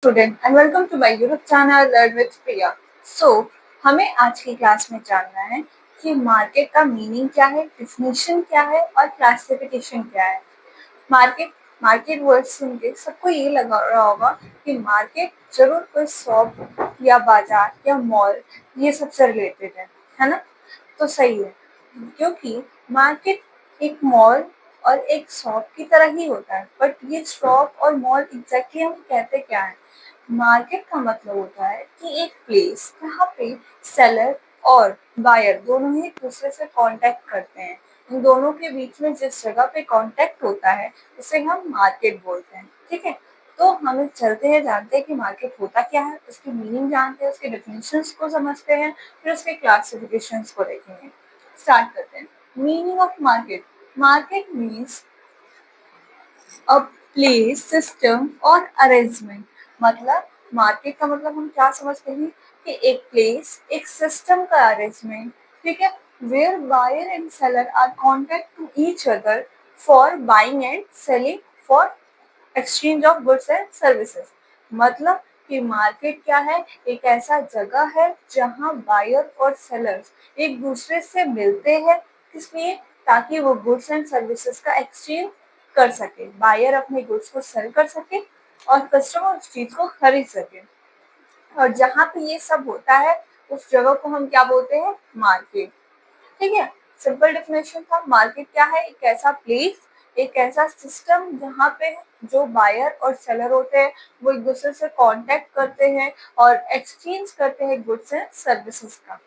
Student and welcome to my YouTube channel learn with Priya. So हमें आज की class में जानना है कि मार्केट का मीनिंग क्या है, डिफिनेशन क्या है और क्लासिफिकेशन क्या है। मार्केट मार्केट वर्ड सुन के सबको ये लगा रहा होगा कि मार्केट जरूर कोई शॉप या बाजार या मॉल ये सबसे रिलेटेड है ना। तो सही है, क्योंकि मार्केट एक मॉल और एक शॉप की तरह ही होता है। बट ये शॉप और मॉल एग्जैक्टली हम कहते क्या है। मार्केट का मतलब होता है कि एक प्लेस जहाँ पे सेलर और बायर दोनों ही एक दूसरे से कांटेक्ट करते हैं। इन दोनों के बीच में जिस जगह पे कांटेक्ट होता है उसे हम मार्केट बोलते हैं। ठीक है, तो हम चलते हैं, जानते हैं कि मार्केट होता क्या है, उसकी मीनिंग जानते हैं, उसके डेफिनेशंस को समझते हैं, फिर उसके क्लासिफिकेशंस को देखेंगे। स्टार्ट करते हैं। Meaning of market. Market means a place, system और अरेंजमेंट। मतलब मार्केट का मतलब हम क्या समझते हैं कि एक प्लेस, एक सिस्टम का अरेंजमेंट। ठीक है, where buyer and seller are contact to each other for buying and selling, for exchange of goods and services. मतलब कि मार्केट क्या है, एक ऐसा जगह है जहां बायर और सेलर्स एक दूसरे से मिलते हैं। किसलिए? ताकि वो गुड्स एंड सर्विसेज का एक्सचेंज कर सके, बायर अपने गुड्स को सेल कर सके और कस्टमर उस चीज को खरीद सके। और जहाँ पे ये सब होता है उस जगह को हम क्या बोलते हैं? मार्केट। ठीक है, सिंपल डेफिनेशन था। मार्केट क्या है? एक ऐसा प्लेस, एक ऐसा सिस्टम जहाँ पे जो बायर और सेलर होते हैं वो एक दूसरे से कांटेक्ट करते हैं और एक्सचेंज करते हैं गुड्स एंड सर्विसेज का।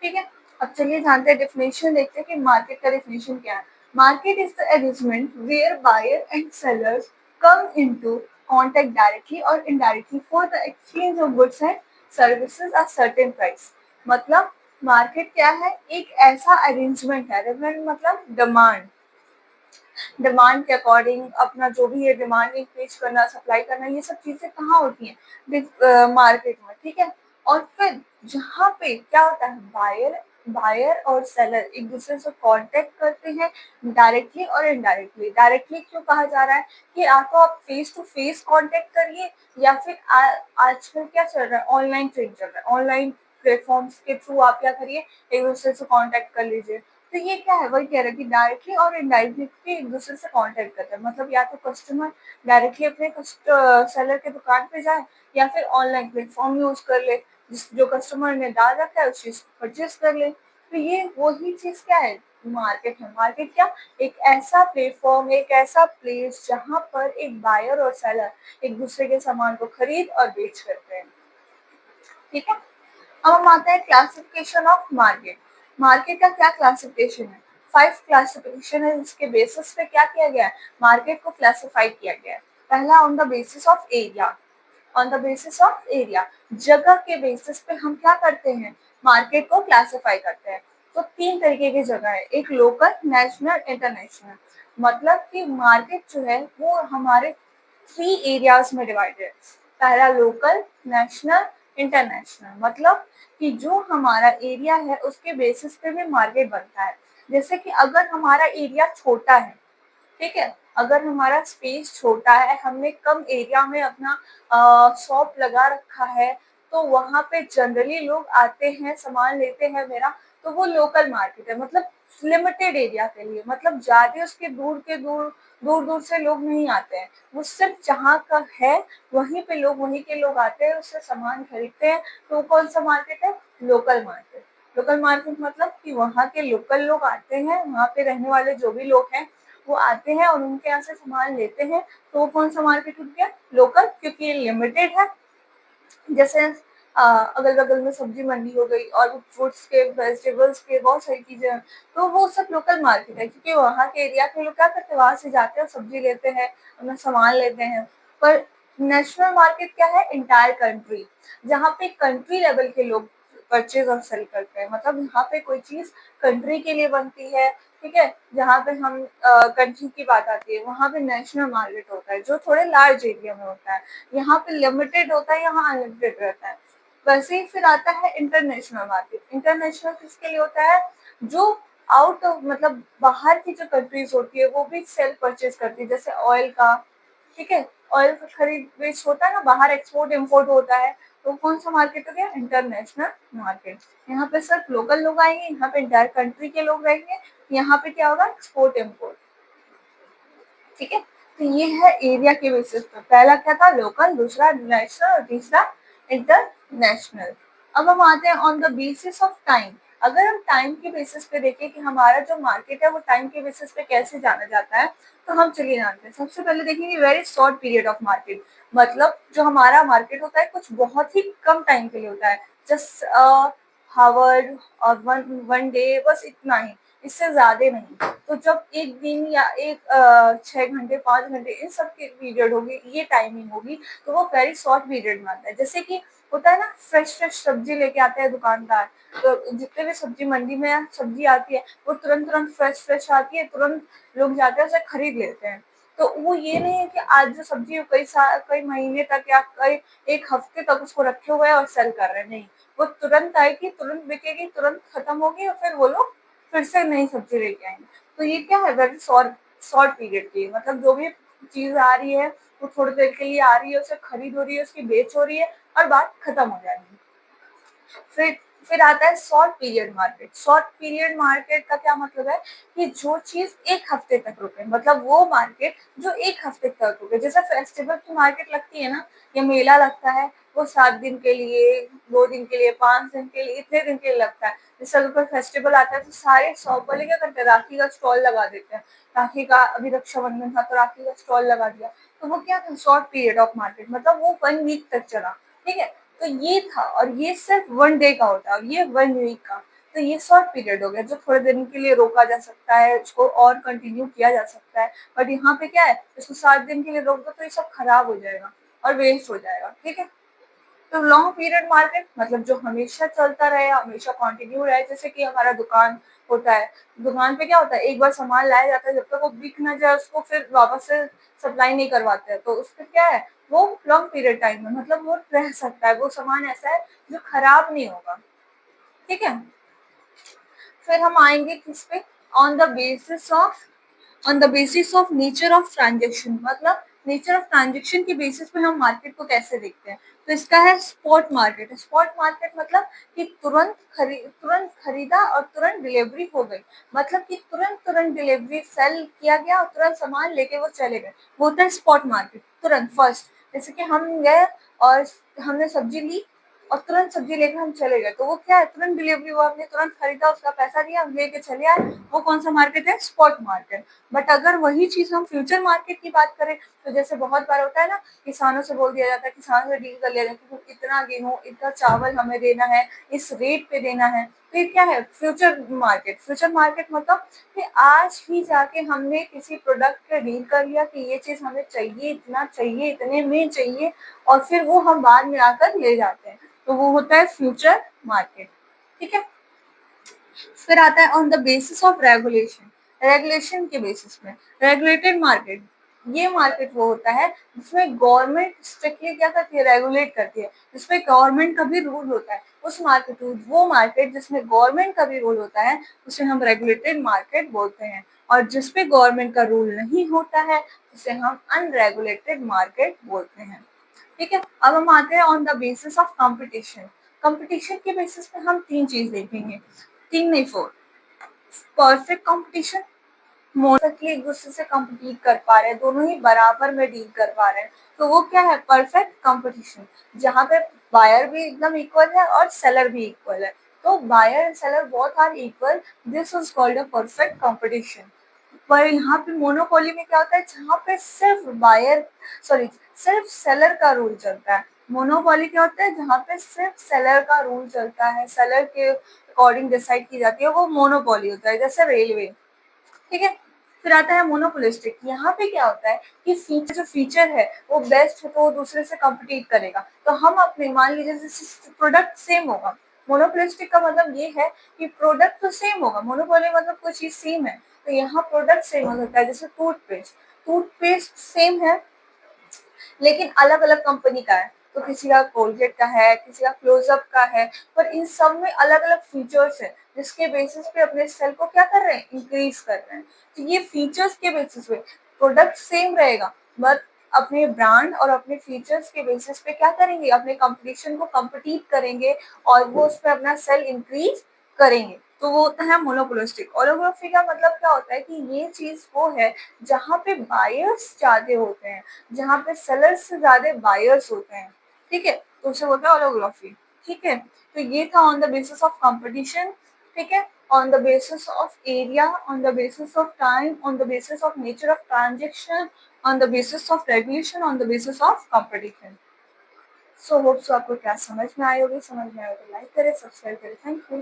ठीक है, अब चलिए जानते हैं, डेफिनेशन देखते हैं कि मार्केट का डेफिनेशन क्या है। Market is the arrangement where buyer and sellers come into contact directly और indirectly for the exchange of goods and services at certain price. मतलब मार्केट क्या है? एक ऐसा अरेंजमेंट है। अरेंजमेंट मतलब डिमांड, डिमांड के अकॉर्डिंग अपना जो भी है डिमांड इंक्रीज करना, सप्लाई करना, ये सब चीजें कहाँ होती हैं? मार्केट में। ठीक है, और फिर जहाँ पे क्या होता है, बायर बायर और सेलर एक दूसरे से कांटेक्ट करते हैं डायरेक्टली और इनडायरेक्टली। डायरेक्टली क्यों कहा जा रहा है कि या तो आप फेस टू फेस कांटेक्ट करिए या फिर आजकल क्या चल रहा है, ऑनलाइन ट्रेड चल रहा है, ऑनलाइन प्लेटफॉर्म्स के थ्रू आप क्या करिए, एक दूसरे से कांटेक्ट कर लीजिए। तो ये क्या है, वही कह रहा है कि डायरेक्टली और इनडायरेक्टली एक दूसरे से कांटेक्ट करते हैं। मतलब या तो कस्टमर डायरेक्टली अपने सेलर के दुकान पे जाए या फिर ऑनलाइन प्लेटफॉर्म यूज कर ले, जिस जो कस्टमर ने डाल रखा है उस चीज को परचेज कर ले। तो ये वही चीज क्या है, मार्केट है। मार्केट क्या? एक ऐसा प्लेटफॉर्म, एक ऐसा प्लेस जहाँ पर एक बायर और सेलर एक दूसरे के सामान को खरीद और बेच करते हैं। ठीक है, अब हम आते हैं क्लासिफिकेशन ऑफ मार्केट। मार्केट का क्या क्लासिफिकेशन है? 5 क्लासिफिकेशन है, जिसके बेसिस पे क्या किया गया है, मार्केट को क्लासिफाई किया गया है। पहला, on the basis of area. On the basis of area, जगह के बेसिस पे हम क्या करते हैं, मार्केट को क्लासिफाई करते हैं। तो 3 तरीके की जगह है, एक लोकल, नेशनल, इंटरनेशनल। मतलब कि मार्केट जो है वो हमारे 3 एरियाज में डिवाइडेड है। पहला लोकल, नेशनल, इंटरनेशनल। मतलब कि जो हमारा एरिया है उसके बेसिस पे भी मार्केट बनता है। जैसे कि अगर हमारा एरिया छोटा है, ठीक है, अगर हमारा स्पेस छोटा है, हमने कम एरिया में अपना शॉप लगा रखा है, तो वहां पे जनरली लोग आते हैं, सामान लेते हैं मेरा, तो वो लोकल मार्केट है। मतलब लिमिटेड एरिया के लिए, मतलब ज्यादा उसके दूर के दूर दूर दूर से लोग नहीं आते हैं, वो सिर्फ जहाँ का है वहीं पे लोग, वहीं के लोग आते हैं, उससे सामान खरीदते हैं। तो कौन सा मार्केट है? Local market. लोकल मार्केट मतलब कि वहाँ के लोकल लोग आते हैं, वहाँ पे रहने वाले जो भी लोग हैं वो आते हैं और उनके यहाँ से सामान लेते हैं। तो वो कौन सा मार्केट उठ गया? लोकल, क्योंकि ये लिमिटेड है। जैसे अगल बगल में सब्जी मंडी हो गई और फ्रूट्स के, वेजिटेबल्स के, बहुत सारी चीजें हैं, तो वो सब लोकल मार्केट है, क्योंकि वहाँ के एरिया के लोग क्या करते हैं, वहां से जाते हैं, सब्जी लेते हैं, अपना सामान लेते हैं। पर नेशनल मार्केट क्या है? इंटायर कंट्री, जहाँ पे कंट्री लेवल के लोग परचेज और सेल करते हैं। मतलब यहाँ पे कोई चीज कंट्री के लिए बनती है, ठीक है, जहाँ पे हम कंट्री की बात आती है वहाँ पे नेशनल मार्केट होता है, जो थोड़े लार्ज एरिया में होता है। यहाँ पे लिमिटेड होता है, यहाँ अनलिमिटेड रहता है। वैसे ही फिर आता है इंटरनेशनल मार्केट। इंटरनेशनल किसके लिए होता है? जो आउट ऑफ, मतलब बाहर की जो कंट्रीज होती है वो भी सेल परचेज करती है, जैसे ऑयल का, ठीक है, ऑयल खरीद बेच होता है ना, बाहर एक्सपोर्ट इम्पोर्ट होता है, तो कौन सा मार्केट हो गया? International market. यहाँ पे सिर्फ लोकल लोग आएंगे, यहाँ पे इंटायर कंट्री के लोग रहेंगे, यहाँ पे क्या होगा? Export import. ठीक है, तो ये है एरिया के बेसिस पे। पहला क्या था? लोकल, दूसरा नेशनल और तीसरा इंटरनेशनल। अब हम आते हैं on the basis of time. अगर हम टाइम के बेसिस पे देखें कि हमारा जो मार्केट है वो टाइम के बेसिस पे कैसे जाना जाता है, तो हम चलिए जानते हैं। सबसे पहले देखेंगे very short period of market. मतलब जो हमारा मार्केट होता है कुछ बहुत ही कम टाइम के लिए होता है, जस्ट हावर और वन डे, बस इतना ही, इससे ज्यादा नहीं। तो जब एक दिन या एक 6 घंटे 5 घंटे इन सब की पीरियड होगी, ये टाइमिंग होगी, तो वो वेरी शॉर्ट पीरियड में आता है। जैसे कि होता है ना, फ्रेश फ्रेश सब्जी लेके आते हैं दुकानदार, तो जितने भी सब्जी मंडी में सब्जी आती है वो तुरंत तुरंत फ्रेश फ्रेश आती है, तुरंत लोग जाते हैं उसे खरीद लेते हैं। तो वो ये नहीं है कि आज जो सब्जी कई महीने तक या कई एक हफ्ते तक उसको रखे हुए हैं और सेल कर रहे हैं, नहीं। वो तुरंत आएगी, तुरंत बिकेगी, तुरंत खत्म होगी और फिर वो लोग फिर से नई सब्जी लेके आएंगे। तो ये क्या है? वेरी शॉर्ट शॉर्ट पीरियड की, मतलब जो भी चीज आ रही है वो थोड़ी देर के लिए आ रही है, उसे खरीद हो रही है, उसकी बेच हो रही है और बात खत्म हो जाएगी। फिर फिर आता है short period market. Short period market का क्या मतलब है? कि जो चीज एक हफ्ते तक रुके, मतलब वो मार्केट जो एक हफ्ते तक रुके। जैसे फेस्टिवल की मार्केट लगती है ना, या मेला लगता है, वो 7 दिन के लिए, 2 दिन के लिए, 5 दिन के लिए, इतने दिन के लिए लगता है। जैसे अगर कोई फेस्टिवल आता है तो सारे शॉप वाले क्या करते हैं? राखी का स्टॉल लगा देते हैं। राखी का अभी रक्षाबंधन था तो राखी का स्टॉल लगा दिया, तो वो क्या था? शॉर्ट पीरियड ऑफ मार्केट, मतलब वो 1 वीक तक चला। ठीक है, तो ये था, और ये सिर्फ वन डे का होता है और ये 1 वीक का। तो ये शॉर्ट पीरियड हो गया जो थोड़े दिन के लिए रोका जा सकता है, इसको और कंटिन्यू किया जा सकता है। बट यहाँ पे क्या है? इसको 7 दिन के लिए रोक दो तो ये सब खराब हो जाएगा और वेस्ट हो जाएगा। ठीक है, तो लॉन्ग पीरियड मार्केट मतलब जो हमेशा चलता रहे, हमेशा कंटिन्यू रहे। जैसे कि हमारा दुकान होता है, दुकान पे क्या होता है? एक बार सामान लाया जाता है, जब तक वो बिक ना जाए उसको फिर वापस से सप्लाई नहीं करवाते हैं, तो उसपे क्या है? वो लॉन्ग पीरियड टाइम में, मतलब वो रह सकता है, वो सामान ऐसा है जो खराब नहीं होगा। ठीक है, फिर हम आएंगे किस पे? On the basis of nature of transaction. मतलब नेचर ऑफ ट्रांजेक्शन के बेसिस पे हम मार्केट को कैसे देखते हैं। तो इसका है स्पॉट मार्केट। स्पॉट मार्केट मतलब कि तुरंत खरीदा और तुरंत डिलीवरी हो गई, मतलब कि तुरंत तुरंत डिलीवरी सेल किया गया और तुरंत सामान लेके वो चले गए, वो होता है स्पॉट मार्केट। तुरंत फर्स्ट, जैसे कि हम गए और हमने सब्जी ली और तुरंत सब्जी लेकर हम चले गए, तो वो क्या है? तुरंत डिलीवरी हुआ, हमने तुरंत खरीदा, उसका पैसा दिया, हम लेके चले आए। वो कौन सा मार्केट है? Spot market. बट अगर वही चीज हम फ्यूचर मार्केट की बात करें, तो जैसे बहुत बार होता है ना, किसानों से बोल दिया जाता है, किसानों से डील कर लिया जाता है कि इतना गेहूं, इतना चावल हमें देना है, इस रेट पे देना है। तो ये क्या है? Future market. फ्यूचर मार्केट मतलब कि आज ही जाके हमने किसी प्रोडक्ट पे डील कर लिया कि ये चीज हमें चाहिए, इतना चाहिए, इतने में चाहिए, और फिर वो हम बाद में आकर ले जाते हैं, तो वो होता है फ्यूचर मार्केट। ठीक है, फिर आता है on the basis of regulation. Regulation के बेसिस में रेगुलेटेड मार्केट। ये मार्केट वो होता है जिसमें गवर्नमेंट स्ट्रिक्टली क्या करती है? रेगुलेट करती है, जिसमें गवर्नमेंट का भी रूल होता है। उस मार्केट वो मार्केट जिसमें गवर्नमेंट का भी रूल होता है उसे हम रेगुलेटेड मार्केट बोलते हैं, और जिसपे गवर्नमेंट का रूल नहीं होता है उसे हम अनरेगुलेटेड मार्केट बोलते हैं। ठीक है, अब हम आते हैं on the basis of competition. Competition के बेसिस पे हम 3 चीज देखेंगे, 3 नहीं 4। परफेक्ट कंपटीशन, मोस्टली एक दूसरे से compete कर पा रहे हैं, दोनों ही बराबर में डील कर पा रहे हैं, तो वो क्या है? परफेक्ट कंपटीशन, जहाँ पे बायर भी एकदम इक्वल है और सेलर भी इक्वल है। तो buyer and seller both are equal, this is called a perfect competition. पर यहाँ पे मोनोपोली में क्या होता है? जहाँ पे सिर्फ सेलर का रूल चलता है। मोनोपोली क्या होता है? जहाँ पे सिर्फ सेलर का रूल चलता है, सेलर के अकॉर्डिंग डिसाइड की जाती है, वो मोनोपोली होता है। जैसे रेलवे। ठीक है, फिर आता है मोनोपोलिस्टिक। यहाँ पे क्या होता है कि जो फीचर है वो बेस्ट है तो वो दूसरे से कम्पिटिट करेगा। तो हम अपने मान लीजिए जैसे प्रोडक्ट सेम होगा, मोनोपोलिस्टिक का मतलब ये है कि प्रोडक्ट तो सेम होगा, मोनोपोली मतलब कोई चीज सेम है, तो यहाँ प्रोडक्ट सेम हो सकता है। जैसे टूथपेस्ट, टूथपेस्ट सेम है लेकिन अलग अलग कंपनी का है, तो किसी का कोलगेट का है, किसी का क्लोजअप का है, पर इन सब में अलग अलग फीचर्स है जिसके बेसिस पे अपने सेल को क्या कर रहे हैं? इंक्रीज कर रहे हैं। तो ये फीचर्स के बेसिस पे प्रोडक्ट सेम रहेगा, बट अपने ब्रांड और अपने फीचर्स के बेसिस पे क्या करेंगे, अपने कंपटीशन को कम्पीट करेंगे और वो उस पर अपना सेल इंक्रीज करेंगे। तो वो होता है मोनोपोलिस्टिक। ओलिगोपोली का मतलब क्या होता है कि ये चीज वो है जहाँ पे बायर्स ज्यादा होते हैं, जहाँ पे सेलर्स से ज्यादा बायर्स होते हैं, ठीक है, तो उसे बोलते हैं ओलिगोपोली। ठीक है, तो ये था on the basis of competition. ठीक है, on the basis of area, on the basis of time, on the basis of nature of transaction, on the basis of regulation, on the basis of competition. So hope so आपको क्या समझ में आई होगी, समझ में आए तो लाइक करें, सब्सक्राइब करें। Thank you.